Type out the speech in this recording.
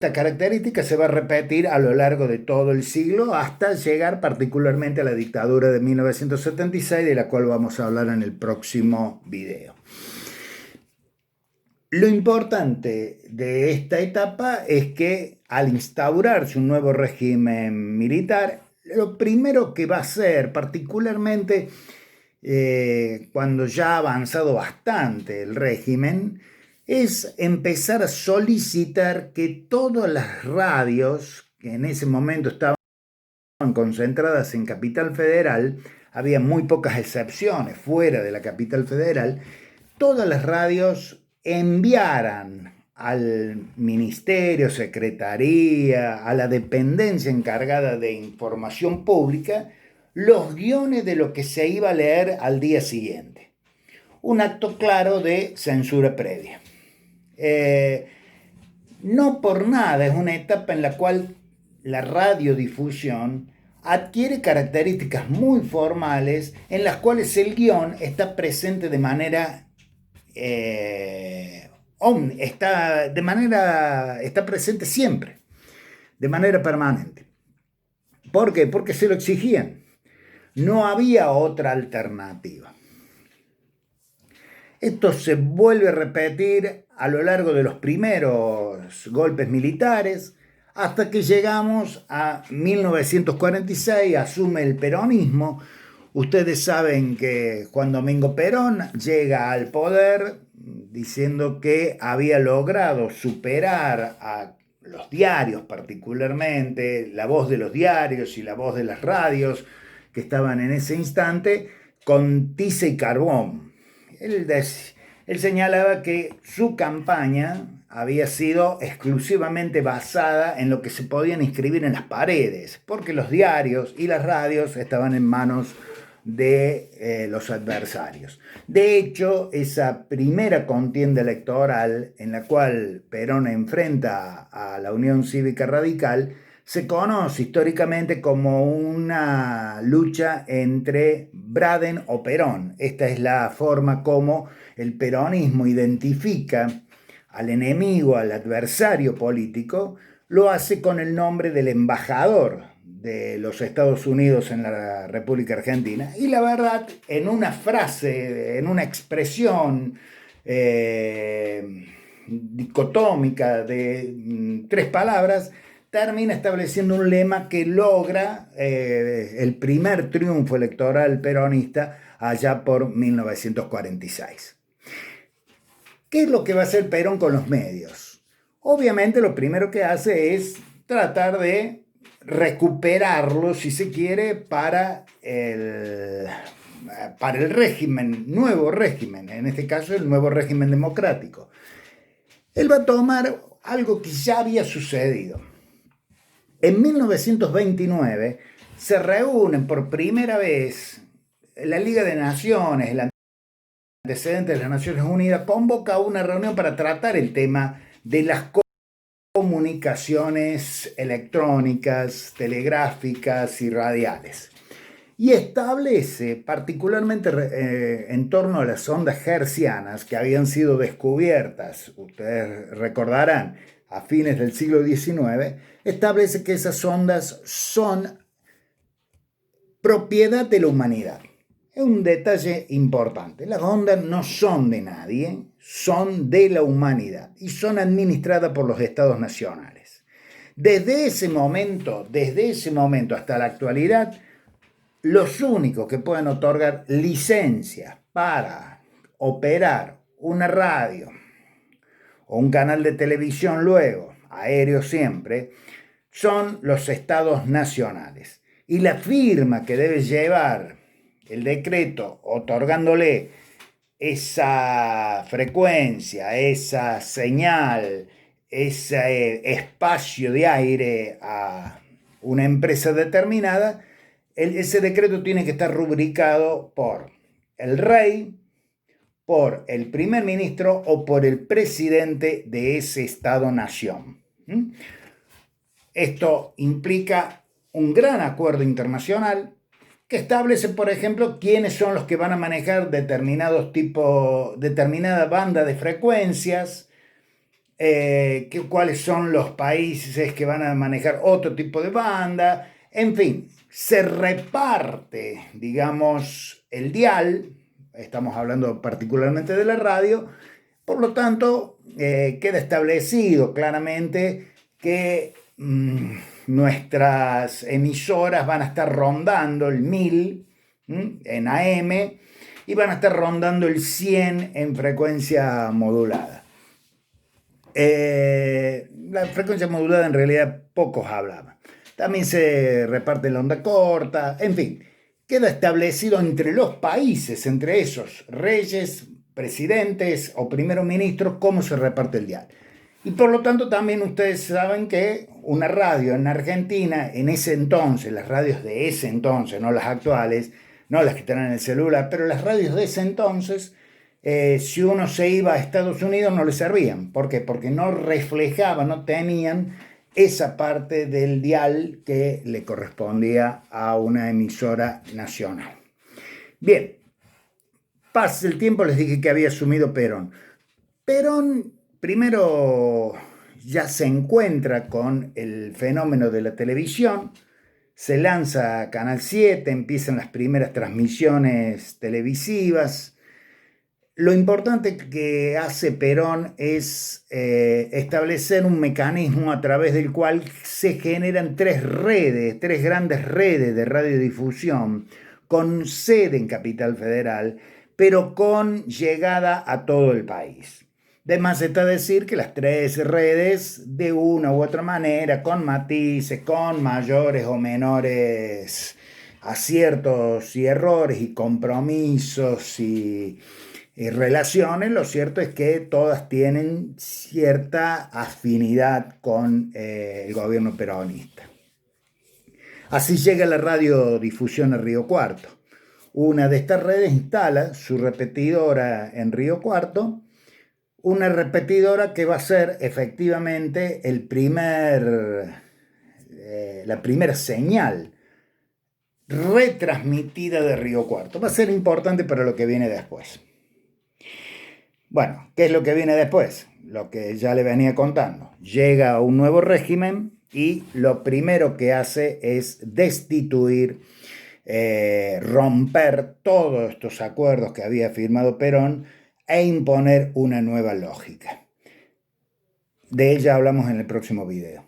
Esta característica se va a repetir a lo largo de todo el siglo hasta llegar particularmente a la dictadura de 1976, de la cual vamos a hablar en el próximo video. Lo importante de esta etapa es que al instaurarse un nuevo régimen militar, lo primero que va a hacer, particularmente cuando ya ha avanzado bastante el régimen, es empezar a solicitar que todas las radios que en ese momento estaban concentradas en Capital Federal, había muy pocas excepciones fuera de la Capital Federal, todas las radios enviaran al ministerio, secretaría, a la dependencia encargada de información pública, los guiones de lo que se iba a leer al día siguiente. Un acto claro de censura previa. No por nada es una etapa en la cual la radiodifusión adquiere características muy formales en las cuales el guión está presente de manera está presente siempre, de manera permanente. ¿Por qué? Porque se lo exigían. No había otra alternativa. Esto se vuelve a repetir a lo largo de los primeros golpes militares, hasta que llegamos a 1946, asume el peronismo. Ustedes saben que Juan Domingo Perón llega al poder diciendo que había logrado superar a los diarios, particularmente la voz de los diarios y la voz de las radios que estaban en ese instante, con tiza y carbón. Él señalaba que su campaña había sido exclusivamente basada en lo que se podían inscribir en las paredes, porque los diarios y las radios estaban en manos de los adversarios. De hecho, esa primera contienda electoral en la cual Perón enfrenta a la Unión Cívica Radical se conoce históricamente como una lucha entre Braden o Perón. Esta es la forma como el peronismo identifica al enemigo, al adversario político, lo hace con el nombre del embajador de los Estados Unidos en la República Argentina. Y la verdad, en una frase, en una expresión dicotómica de 3 palabras, termina estableciendo un lema que logra el primer triunfo electoral peronista allá por 1946. ¿Qué es lo que va a hacer Perón con los medios? Obviamente lo primero que hace es tratar de recuperarlo, si se quiere, para el régimen, nuevo régimen, en este caso el nuevo régimen democrático. Él va a tomar algo que ya había sucedido. En 1929 se reúnen por primera vez la Liga de Naciones, el antecedente de las Naciones Unidas, convoca una reunión para tratar el tema de las comunicaciones electrónicas, telegráficas y radiales. Y establece, particularmente en torno a las ondas hertzianas que habían sido descubiertas, ustedes recordarán, a fines del siglo XIX, establece que esas ondas son propiedad de la humanidad. Es un detalle importante. Las ondas no son de nadie, son de la humanidad y son administradas por los estados nacionales. Desde ese momento hasta la actualidad, los únicos que pueden otorgar licencias para operar una radio o un canal de televisión luego, aéreo siempre, son los estados nacionales. Y la firma que debe llevar el decreto otorgándole esa frecuencia, esa señal, ese espacio de aire a una empresa determinada, ese decreto tiene que estar rubricado por el rey, por el primer ministro o por el presidente de ese Estado-nación. Esto implica un gran acuerdo internacional que establece, por ejemplo, quiénes son los que van a manejar determinada banda de frecuencias, cuáles son los países que van a manejar otro tipo de banda, en fin, se reparte, digamos, el dial, estamos hablando particularmente de la radio, por lo tanto, queda establecido claramente que nuestras emisoras van a estar rondando el 1000 en AM y van a estar rondando el 100 en frecuencia modulada. La frecuencia modulada en realidad pocos hablaban. También se reparte la onda corta, en fin, queda establecido entre los países, entre esos reyes, presidentes o primeros ministros, cómo se reparte el dial. Y por lo tanto también ustedes saben que una radio en Argentina, en ese entonces, las radios de ese entonces, no las actuales, no las que están en el celular, pero las radios de ese entonces, si uno se iba a Estados Unidos no le servían. ¿Por qué? Porque no reflejaban, no tenían esa parte del dial que le correspondía a una emisora nacional. Bien, pasa el tiempo, les dije que había asumido Perón. Perón primero ya se encuentra con el fenómeno de la televisión, se lanza a Canal 7, empiezan las primeras transmisiones televisivas. Lo importante que hace Perón es establecer un mecanismo a través del cual se generan tres grandes redes de radiodifusión, con sede en Capital Federal, pero con llegada a todo el país. De más está decir que las tres redes, de una u otra manera, con matices, con mayores o menores aciertos y errores y compromisos y relaciones, lo cierto es que todas tienen cierta afinidad con el gobierno peronista. Así llega la radiodifusión a Río Cuarto. Una de estas redes instala su repetidora en Río Cuarto, una repetidora que va a ser efectivamente la primera señal retransmitida de Río Cuarto. Va a ser importante para lo que viene después. Bueno, ¿qué es lo que viene después? Lo que ya le venía contando. Llega un nuevo régimen y lo primero que hace es destituir, romper todos estos acuerdos que había firmado Perón e imponer una nueva lógica. De ella hablamos en el próximo video.